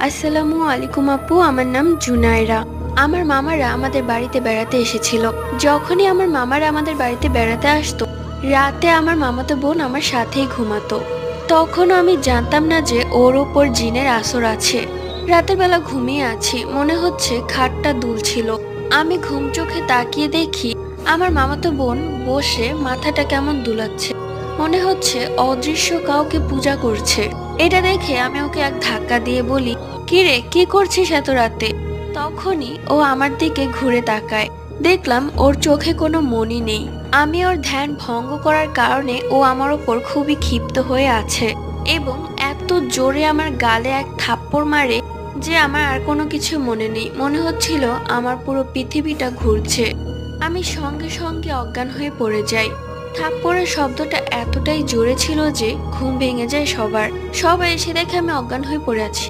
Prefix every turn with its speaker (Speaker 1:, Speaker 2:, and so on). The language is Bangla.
Speaker 1: আসসালামু আলাইকুম আপু, আমার নাম জুনায়রা। আমার মামারা আমাদের বাড়িতে বেড়াতে এসেছিল। যখনই আমার মামারা আমাদের বাড়িতে বেড়াতে আসতো, রাতে আমার মামাতো বোন আমার সাথেই ঘুমাতো। তখনও আমি জানতাম না যে ওর ওপর জিনের আসর আছে। রাতের বেলা ঘুমিয়ে আছি, মনে হচ্ছে খাটটা দুলছিল। আমি ঘুম চোখে তাকিয়ে দেখি আমার মামাতো বোন বসে মাথাটা কেমন দুলাচ্ছে, মনে হচ্ছে অদৃশ্য কাউকে পূজা করছে। এটা দেখে আমি ওকে এক ধাক্কা দিয়ে বলি, কিরে কি করছিস এত রাতে? তখনই ও আমার দিকে ঘুরে তাকায়। দেখলাম ওর চোখে কোনো মনি নেই। আমি ওর ধ্যান ভঙ্গ করার কারণে ও আমার ওপর খুবই ক্ষিপ্ত হয়ে আছে এবং এত জোরে আমার গালে এক থাপ্পড় মারে যে আমার আর কোনো কিছু মনে নেই। মনে হচ্ছিল আমার পুরো পৃথিবীটা ঘুরছে। আমি সঙ্গে সঙ্গে অজ্ঞান হয়ে পড়ে যাই। থাপ্পড়ের শব্দটা এতটাই জোরে ছিল যে ঘুম ভেঙে যায় সবার। সবাই এসে দেখে আমি অজ্ঞান হয়ে পড়ে আছি।